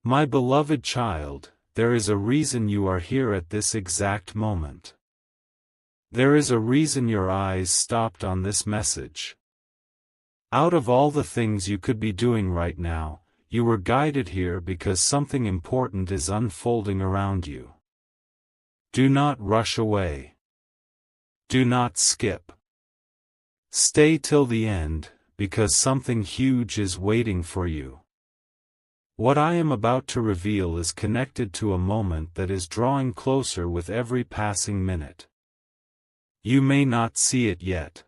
My beloved child, there is a reason you are here at this exact moment. There is a reason your eyes stopped on this message. Out of all the things you could be doing right now, you were guided here because something important is unfolding around you. Do not rush away. Do not skip. Stay till the end, because something huge is waiting for you. What I am about to reveal is connected to a moment that is drawing closer with every passing minute. You may not see it yet.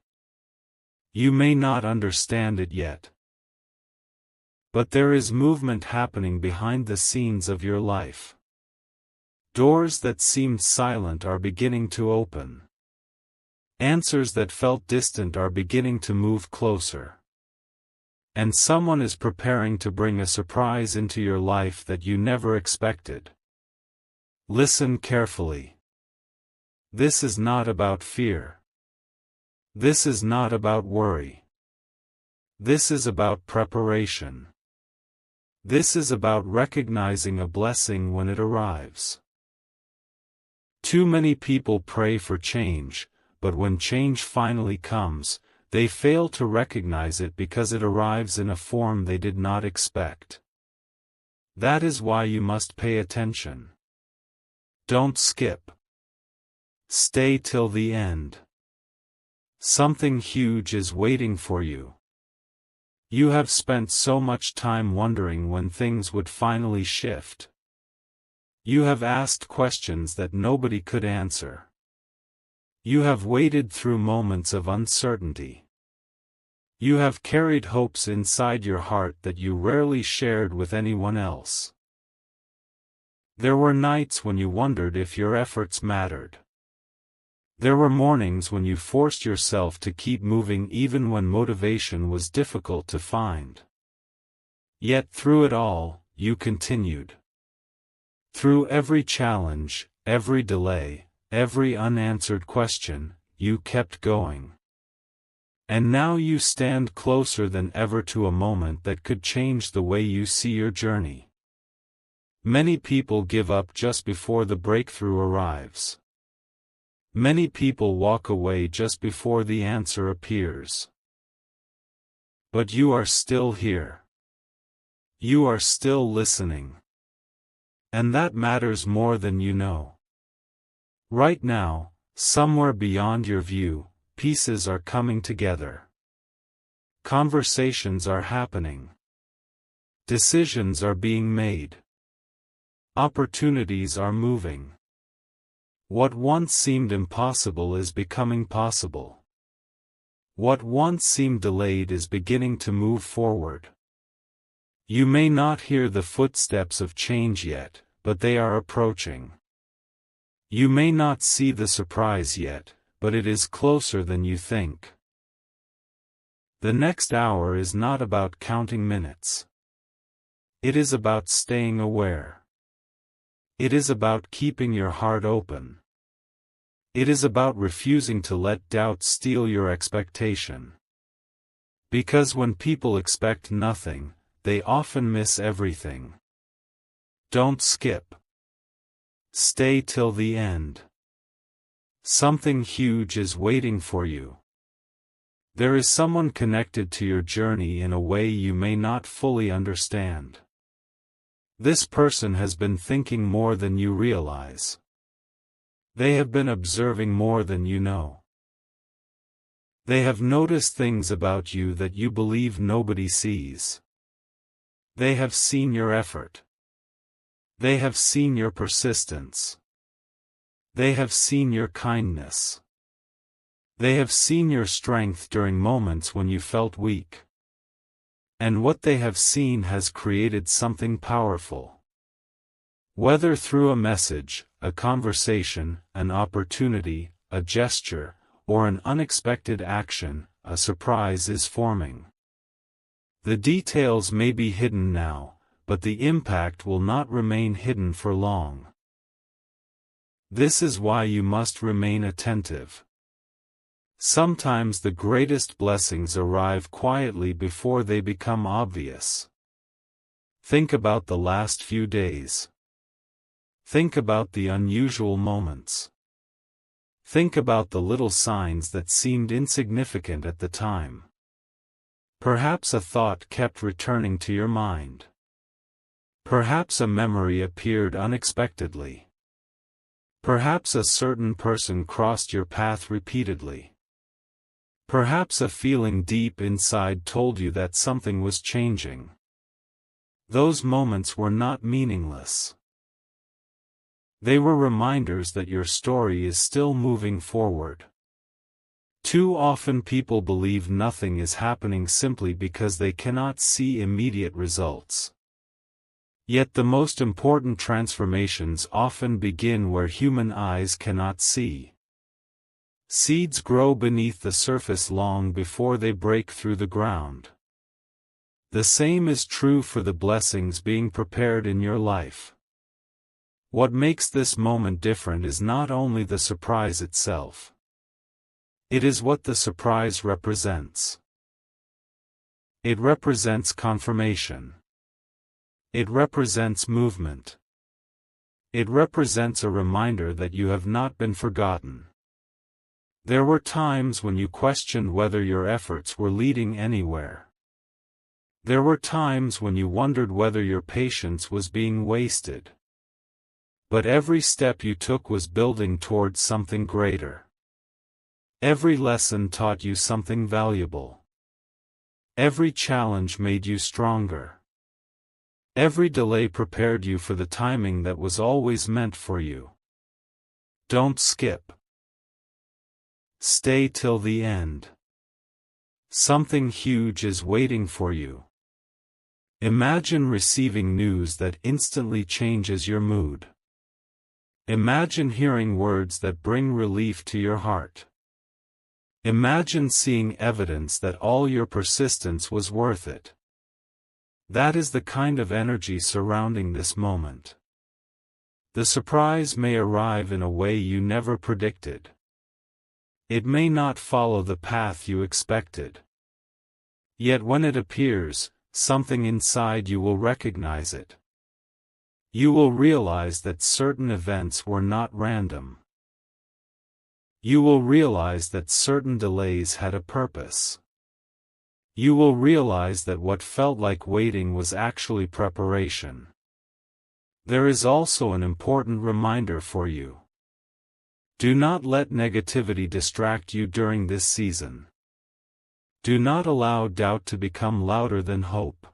You may not understand it yet. But there is movement happening behind the scenes of your life. Doors that seemed silent are beginning to open. Answers that felt distant are beginning to move closer. And someone is preparing to bring a surprise into your life that you never expected. Listen carefully. This is not about fear. This is not about worry. This is about preparation. This is about recognizing a blessing when it arrives. Too many people pray for change, but when change finally comes, they fail to recognize it because it arrives in a form they did not expect. That is why you must pay attention. Don't skip. Stay till the end. Something huge is waiting for you. You have spent so much time wondering when things would finally shift. You have asked questions that nobody could answer. You have waded through moments of uncertainty. You have carried hopes inside your heart that you rarely shared with anyone else. There were nights when you wondered if your efforts mattered. There were mornings when you forced yourself to keep moving even when motivation was difficult to find. Yet through it all, you continued. Through every challenge, every delay, every unanswered question, you kept going. And now you stand closer than ever to a moment that could change the way you see your journey. Many people give up just before the breakthrough arrives. Many people walk away just before the answer appears. But you are still here. You are still listening. And that matters more than you know. Right now, somewhere beyond your view, pieces are coming together. Conversations are happening. Decisions are being made. Opportunities are moving. What once seemed impossible is becoming possible. What once seemed delayed is beginning to move forward. You may not hear the footsteps of change yet, but they are approaching. You may not see the surprise yet, but it is closer than you think. The next hour is not about counting minutes. It is about staying aware. It is about keeping your heart open. It is about refusing to let doubt steal your expectation. Because when people expect nothing, they often miss everything. Don't skip. Stay till the end. Something huge is waiting for you. There is someone connected to your journey in a way you may not fully understand. This person has been thinking more than you realize. They have been observing more than you know. They have noticed things about you that you believe nobody sees. They have seen your effort. They have seen your persistence. They have seen your kindness. They have seen your strength during moments when you felt weak. And what they have seen has created something powerful. Whether through a message, a conversation, an opportunity, a gesture, or an unexpected action, a surprise is forming. The details may be hidden now, but the impact will not remain hidden for long. This is why you must remain attentive. Sometimes the greatest blessings arrive quietly before they become obvious. Think about the last few days. Think about the unusual moments. Think about the little signs that seemed insignificant at the time. Perhaps a thought kept returning to your mind. Perhaps a memory appeared unexpectedly. Perhaps a certain person crossed your path repeatedly. Perhaps a feeling deep inside told you that something was changing. Those moments were not meaningless. They were reminders that your story is still moving forward. Too often people believe nothing is happening simply because they cannot see immediate results. Yet the most important transformations often begin where human eyes cannot see. Seeds grow beneath the surface long before they break through the ground. The same is true for the blessings being prepared in your life. What makes this moment different is not only the surprise itself. It is what the surprise represents. It represents confirmation. It represents movement. It represents a reminder that you have not been forgotten. There were times when you questioned whether your efforts were leading anywhere. There were times when you wondered whether your patience was being wasted. But every step you took was building towards something greater. Every lesson taught you something valuable. Every challenge made you stronger. Every delay prepared you for the timing that was always meant for you. Don't skip. Stay till the end. Something huge is waiting for you. Imagine receiving news that instantly changes your mood. Imagine hearing words that bring relief to your heart. Imagine seeing evidence that all your persistence was worth it. That is the kind of energy surrounding this moment. The surprise may arrive in a way you never predicted. It may not follow the path you expected. Yet when it appears, something inside you will recognize it. You will realize that certain events were not random. You will realize that certain delays had a purpose. You will realize that what felt like waiting was actually preparation. There is also an important reminder for you. Do not let negativity distract you during this season. Do not allow doubt to become louder than hope.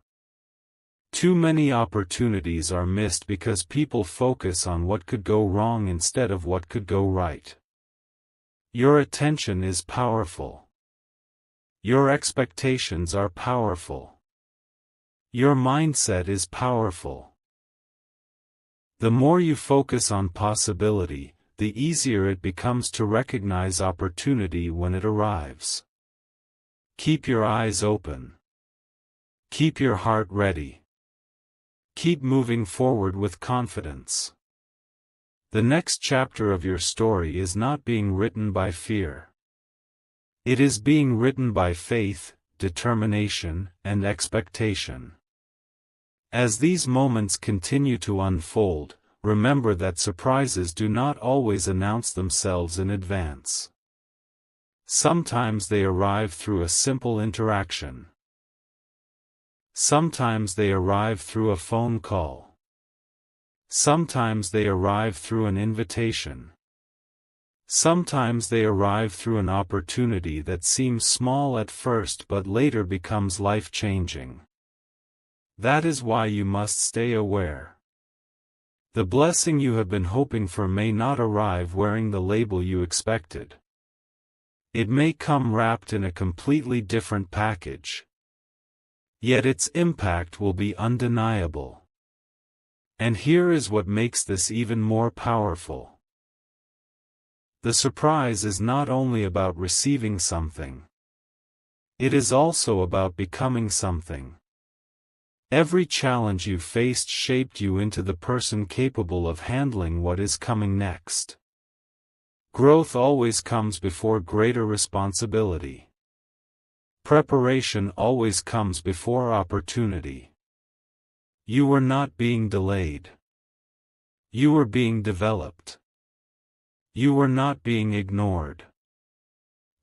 Too many opportunities are missed because people focus on what could go wrong instead of what could go right. Your attention is powerful. Your expectations are powerful. Your mindset is powerful. The more you focus on possibility, the easier it becomes to recognize opportunity when it arrives. Keep your eyes open. Keep your heart ready. Keep moving forward with confidence. The next chapter of your story is not being written by fear. It is being written by faith, determination, and expectation. As these moments continue to unfold, remember that surprises do not always announce themselves in advance. Sometimes they arrive through a simple interaction. Sometimes they arrive through a phone call. Sometimes they arrive through an invitation. Sometimes they arrive through an opportunity that seems small at first but later becomes life-changing. That is why you must stay aware. The blessing you have been hoping for may not arrive wearing the label you expected. It may come wrapped in a completely different package. Yet its impact will be undeniable. And here is what makes this even more powerful. The surprise is not only about receiving something. It is also about becoming something. Every challenge you faced shaped you into the person capable of handling what is coming next. Growth always comes before greater responsibility. Preparation always comes before opportunity. You were not being delayed. You were being developed. You were not being ignored.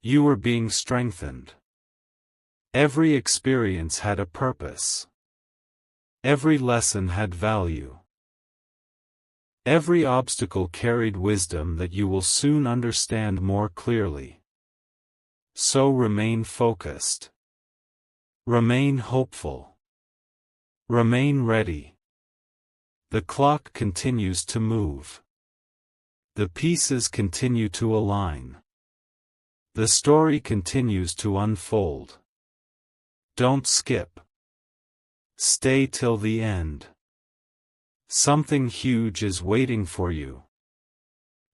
You were being strengthened. Every experience had a purpose. Every lesson had value. Every obstacle carried wisdom that you will soon understand more clearly. So remain focused. Remain hopeful. Remain ready. The clock continues to move. The pieces continue to align. The story continues to unfold. Don't skip. Stay till the end. Something huge is waiting for you.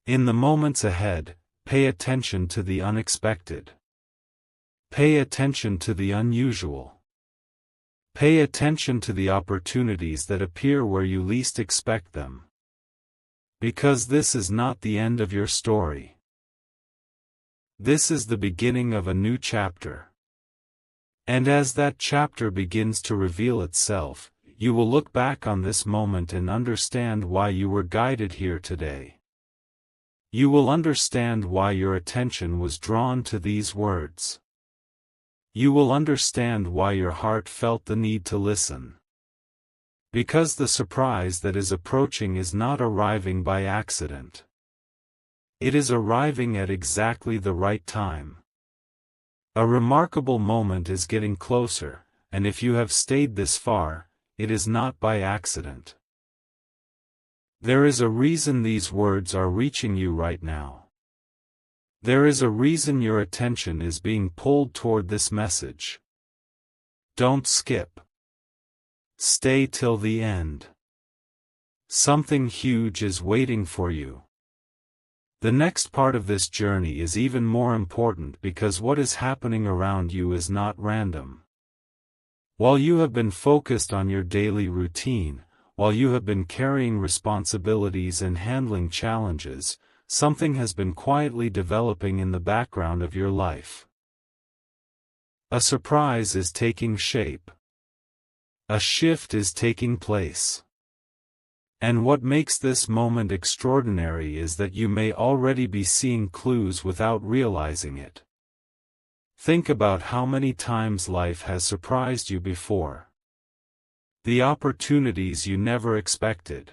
In the moments ahead, pay attention to the unexpected. Pay attention to the unusual. Pay attention to the opportunities that appear where you least expect them. Because this is not the end of your story. This is the beginning of a new chapter. And as that chapter begins to reveal itself, you will look back on this moment and understand why you were guided here today. You will understand why your attention was drawn to these words. You will understand why your heart felt the need to listen. Because the surprise that is approaching is not arriving by accident. It is arriving at exactly the right time. A remarkable moment is getting closer, and if you have stayed this far, it is not by accident. There is a reason these words are reaching you right now. There is a reason your attention is being pulled toward this message. Don't skip. Stay till the end. Something huge is waiting for you. The next part of this journey is even more important because what is happening around you is not random. While you have been focused on your daily routine, while you have been carrying responsibilities and handling challenges, something has been quietly developing in the background of your life. A surprise is taking shape. A shift is taking place. And what makes this moment extraordinary is that you may already be seeing clues without realizing it. Think about how many times life has surprised you before. The opportunities you never expected.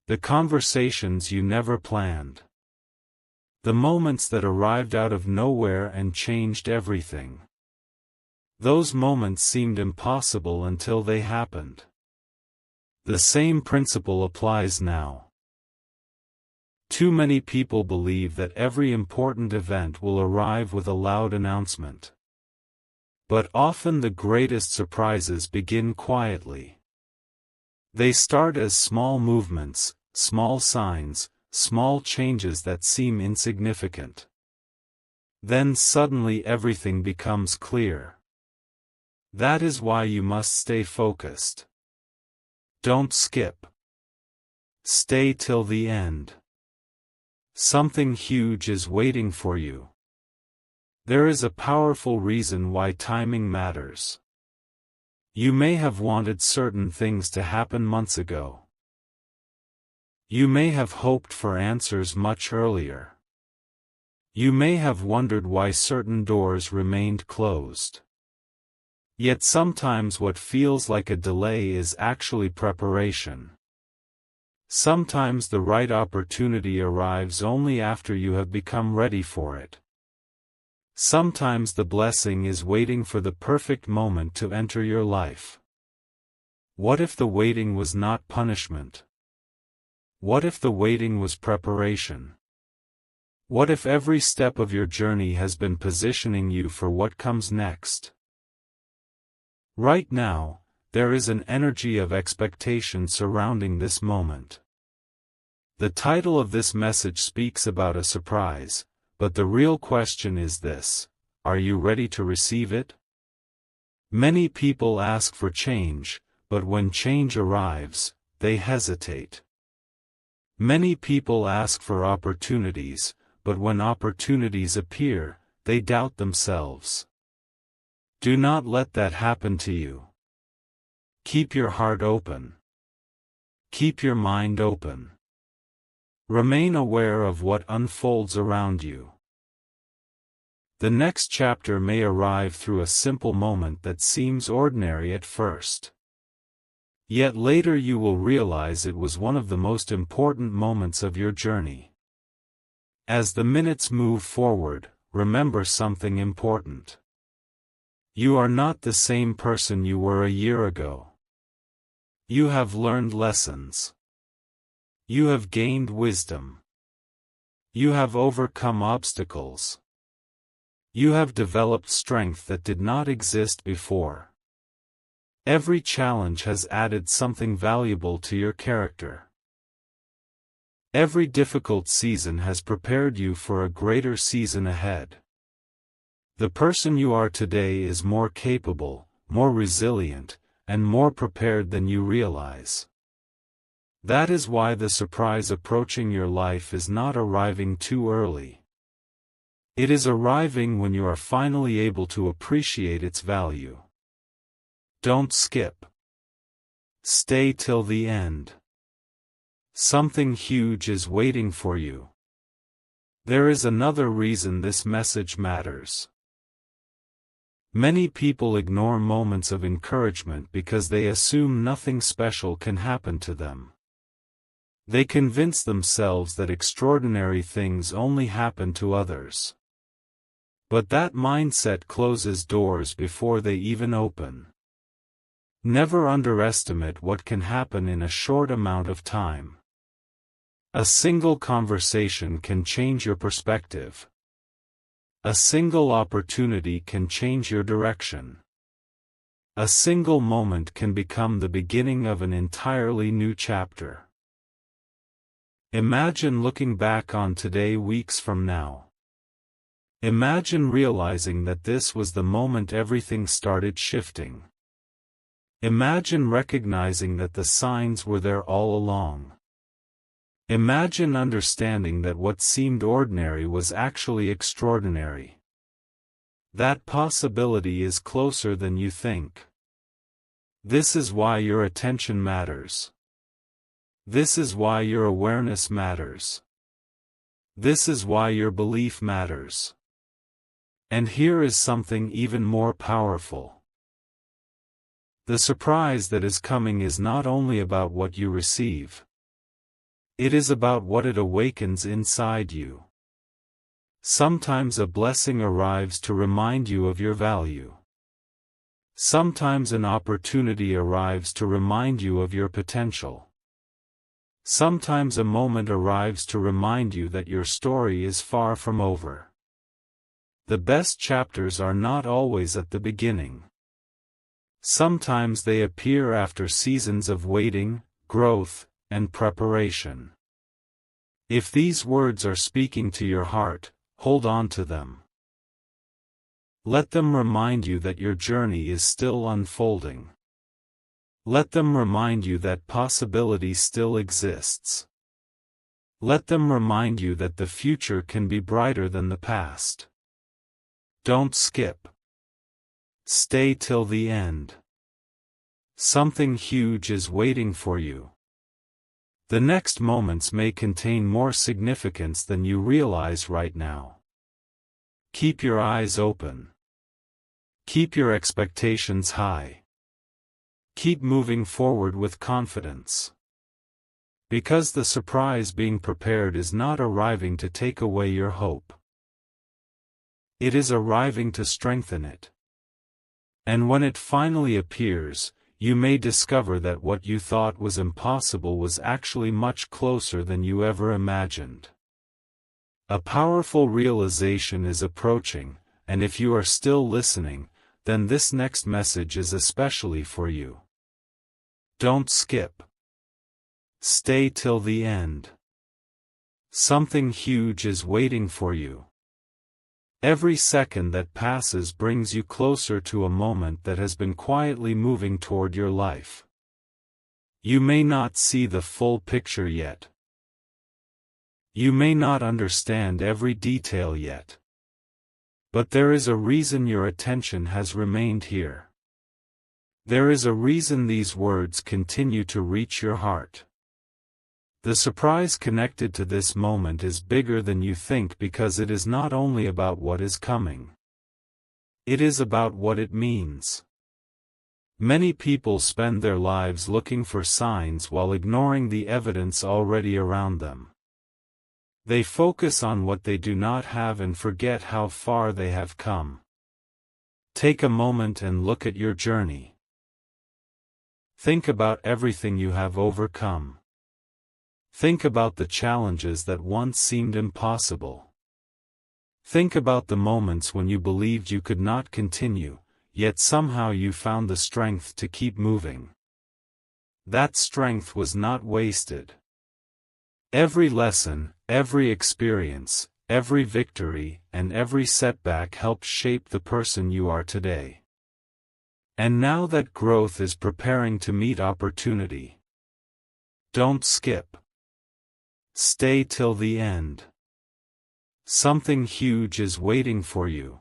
The conversations you never planned. The moments that arrived out of nowhere and changed everything. Those moments seemed impossible until they happened. The same principle applies now. Too many people believe that every important event will arrive with a loud announcement. But often the greatest surprises begin quietly. They start as small movements, small signs, small changes that seem insignificant. Then suddenly everything becomes clear. That is why you must stay focused. Don't skip. Stay till the end. Something huge is waiting for you. There is a powerful reason why timing matters. You may have wanted certain things to happen months ago. You may have hoped for answers much earlier. You may have wondered why certain doors remained closed. Yet sometimes what feels like a delay is actually preparation. Sometimes the right opportunity arrives only after you have become ready for it. Sometimes the blessing is waiting for the perfect moment to enter your life. What if the waiting was not punishment? What if the waiting was preparation? What if every step of your journey has been positioning you for what comes next? Right now, there is an energy of expectation surrounding this moment. The title of this message speaks about a surprise, but the real question is this: are you ready to receive it? Many people ask for change, but when change arrives, they hesitate. Many people ask for opportunities, but when opportunities appear, they doubt themselves. Do not let that happen to you. Keep your heart open. Keep your mind open. Remain aware of what unfolds around you. The next chapter may arrive through a simple moment that seems ordinary at first. Yet later you will realize it was one of the most important moments of your journey. As the minutes move forward, remember something important. You are not the same person you were a year ago. You have learned lessons. You have gained wisdom. You have overcome obstacles. You have developed strength that did not exist before. Every challenge has added something valuable to your character. Every difficult season has prepared you for a greater season ahead. The person you are today is more capable, more resilient, and more prepared than you realize. That is why the surprise approaching your life is not arriving too early. It is arriving when you are finally able to appreciate its value. Don't skip. Stay till the end. Something huge is waiting for you. There is another reason this message matters. Many people ignore moments of encouragement because they assume nothing special can happen to them. They convince themselves that extraordinary things only happen to others. But that mindset closes doors before they even open. Never underestimate what can happen in a short amount of time. A single conversation can change your perspective. A single opportunity can change your direction. A single moment can become the beginning of an entirely new chapter. Imagine looking back on today weeks from now. Imagine realizing that this was the moment everything started shifting. Imagine recognizing that the signs were there all along. Imagine understanding that what seemed ordinary was actually extraordinary. That possibility is closer than you think. This is why your attention matters. This is why your awareness matters. This is why your belief matters. And here is something even more powerful. The surprise that is coming is not only about what you receive. It is about what it awakens inside you. Sometimes a blessing arrives to remind you of your value. Sometimes an opportunity arrives to remind you of your potential. Sometimes a moment arrives to remind you that your story is far from over. The best chapters are not always at the beginning. Sometimes they appear after seasons of waiting, growth, and preparation. If these words are speaking to your heart, hold on to them. Let them remind you that your journey is still unfolding. Let them remind you that possibility still exists. Let them remind you that the future can be brighter than the past. Don't skip. Stay till the end. Something huge is waiting for you. The next moments may contain more significance than you realize right now. Keep your eyes open. Keep your expectations high. Keep moving forward with confidence. Because the surprise being prepared is not arriving to take away your hope. It is arriving to strengthen it. And when it finally appears, you may discover that what you thought was impossible was actually much closer than you ever imagined. A powerful realization is approaching, and if you are still listening, then this next message is especially for you. Don't skip. Stay till the end. Something huge is waiting for you. Every second that passes brings you closer to a moment that has been quietly moving toward your life. You may not see the full picture yet. You may not understand every detail yet. But there is a reason your attention has remained here. There is a reason these words continue to reach your heart. The surprise connected to this moment is bigger than you think because it is not only about what is coming. It is about what it means. Many people spend their lives looking for signs while ignoring the evidence already around them. They focus on what they do not have and forget how far they have come. Take a moment and look at your journey. Think about everything you have overcome. Think about the challenges that once seemed impossible. Think about the moments when you believed you could not continue, yet somehow you found the strength to keep moving. That strength was not wasted. Every lesson, every experience, every victory, and every setback helped shape the person you are today. And now that growth is preparing to meet opportunity. Don't skip. Stay till the end. Something huge is waiting for you.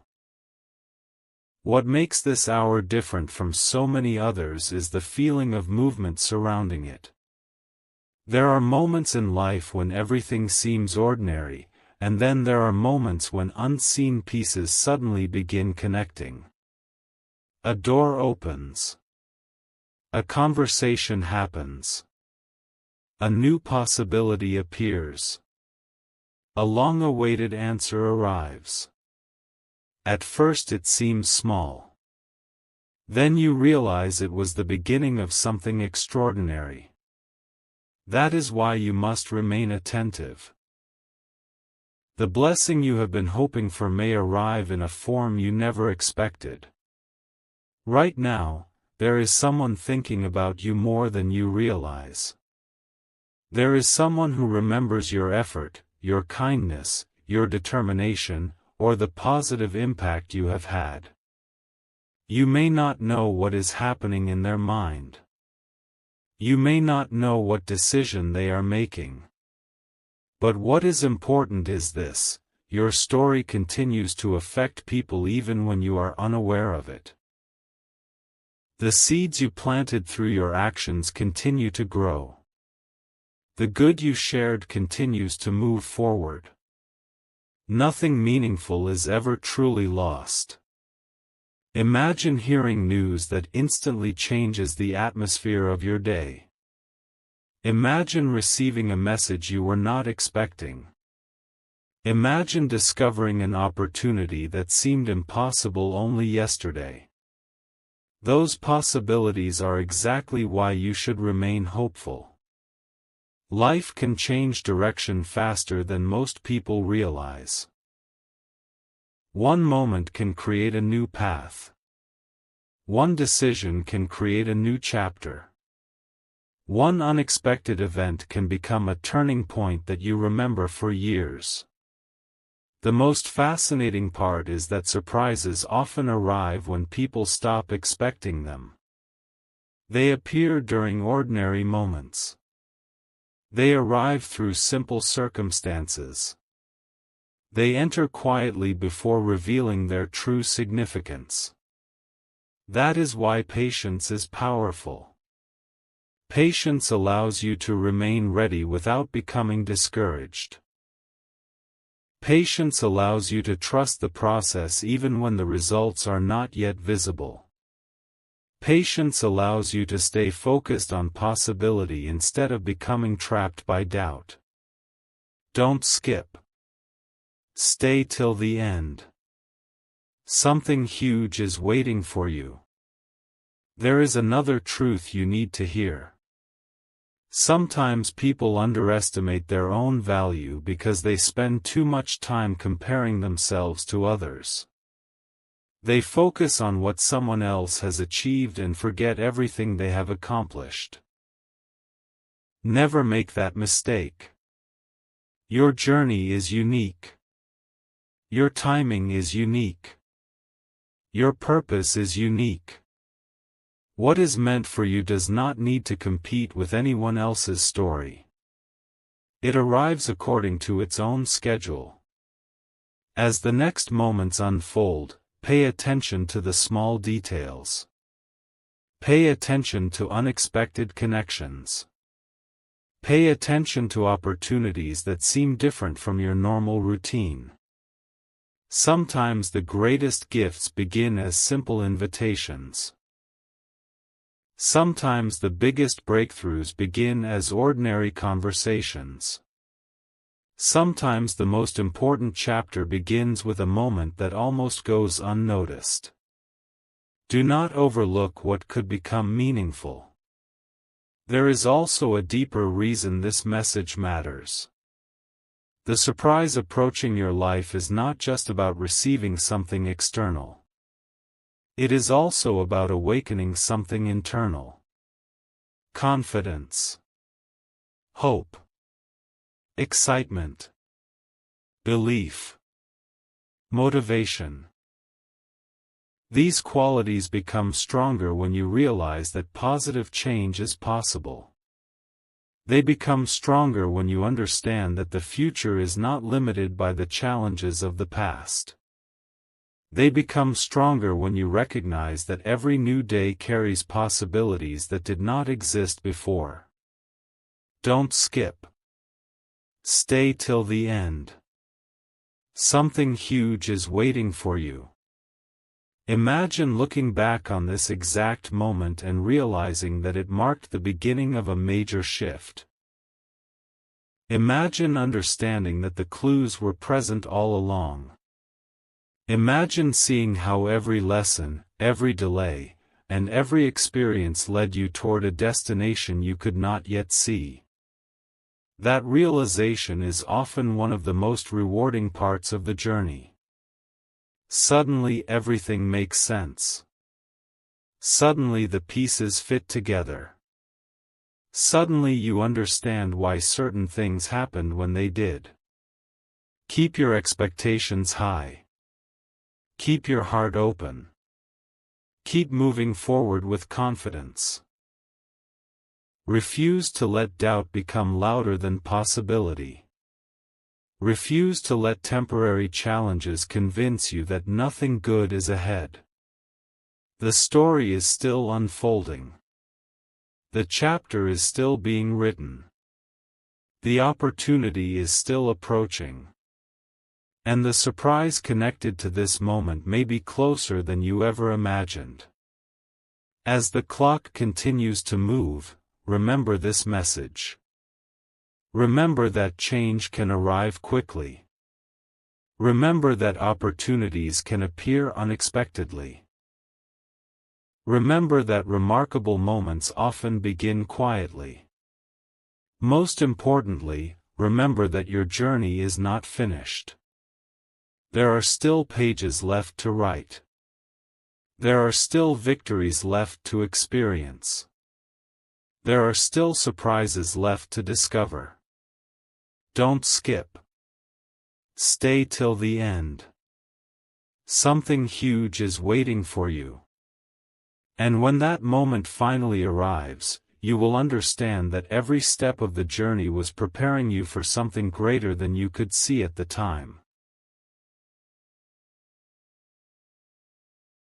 What makes this hour different from so many others is the feeling of movement surrounding it. There are moments in life when everything seems ordinary, and then there are moments when unseen pieces suddenly begin connecting. A door opens. A conversation happens. A new possibility appears. A long-awaited answer arrives. At first it seems small. Then you realize it was the beginning of something extraordinary. That is why you must remain attentive. The blessing you have been hoping for may arrive in a form you never expected. Right now, there is someone thinking about you more than you realize. There is someone who remembers your effort, your kindness, your determination, or the positive impact you have had. You may not know what is happening in their mind. You may not know what decision they are making. But what is important is this: your story continues to affect people even when you are unaware of it. The seeds you planted through your actions continue to grow. The good you shared continues to move forward. Nothing meaningful is ever truly lost. Imagine hearing news that instantly changes the atmosphere of your day. Imagine receiving a message you were not expecting. Imagine discovering an opportunity that seemed impossible only yesterday. Those possibilities are exactly why you should remain hopeful. Life can change direction faster than most people realize. One moment can create a new path. One decision can create a new chapter. One unexpected event can become a turning point that you remember for years. The most fascinating part is that surprises often arrive when people stop expecting them. They appear during ordinary moments. They arrive through simple circumstances. They enter quietly before revealing their true significance. That is why patience is powerful. Patience allows you to remain ready without becoming discouraged. Patience allows you to trust the process even when the results are not yet visible. Patience allows you to stay focused on possibility instead of becoming trapped by doubt. Don't skip. Stay till the end. Something huge is waiting for you. There is another truth you need to hear. Sometimes people underestimate their own value because they spend too much time comparing themselves to others. They focus on what someone else has achieved and forget everything they have accomplished. Never make that mistake. Your journey is unique. Your timing is unique. Your purpose is unique. What is meant for you does not need to compete with anyone else's story. It arrives according to its own schedule. As the next moments unfold, pay attention to the small details. Pay attention to unexpected connections. Pay attention to opportunities that seem different from your normal routine. Sometimes the greatest gifts begin as simple invitations. Sometimes the biggest breakthroughs begin as ordinary conversations. Sometimes the most important chapter begins with a moment that almost goes unnoticed. Do not overlook what could become meaningful. There is also a deeper reason this message matters. The surprise approaching your life is not just about receiving something external. It is also about awakening something internal. Confidence, hope, excitement, belief, motivation. These qualities become stronger when you realize that positive change is possible. They become stronger when you understand that the future is not limited by the challenges of the past. They become stronger when you recognize that every new day carries possibilities that did not exist before. Don't skip. Stay till the end. Something huge is waiting for you. Imagine looking back on this exact moment and realizing that it marked the beginning of a major shift. Imagine understanding that the clues were present all along. Imagine seeing how every lesson, every delay, and every experience led you toward a destination you could not yet see. That realization is often one of the most rewarding parts of the journey. Suddenly everything makes sense. Suddenly the pieces fit together. Suddenly you understand why certain things happened when they did. Keep your expectations high. Keep your heart open. Keep moving forward with confidence. Refuse to let doubt become louder than possibility. Refuse to let temporary challenges convince you that nothing good is ahead. The story is still unfolding. The chapter is still being written. The opportunity is still approaching. And the surprise connected to this moment may be closer than you ever imagined. As the clock continues to move, remember this message. Remember that change can arrive quickly. Remember that opportunities can appear unexpectedly. Remember that remarkable moments often begin quietly. Most importantly, remember that your journey is not finished. There are still pages left to write. There are still victories left to experience. There are still surprises left to discover. Don't skip. Stay till the end. Something huge is waiting for you. And when that moment finally arrives, you will understand that every step of the journey was preparing you for something greater than you could see at the time.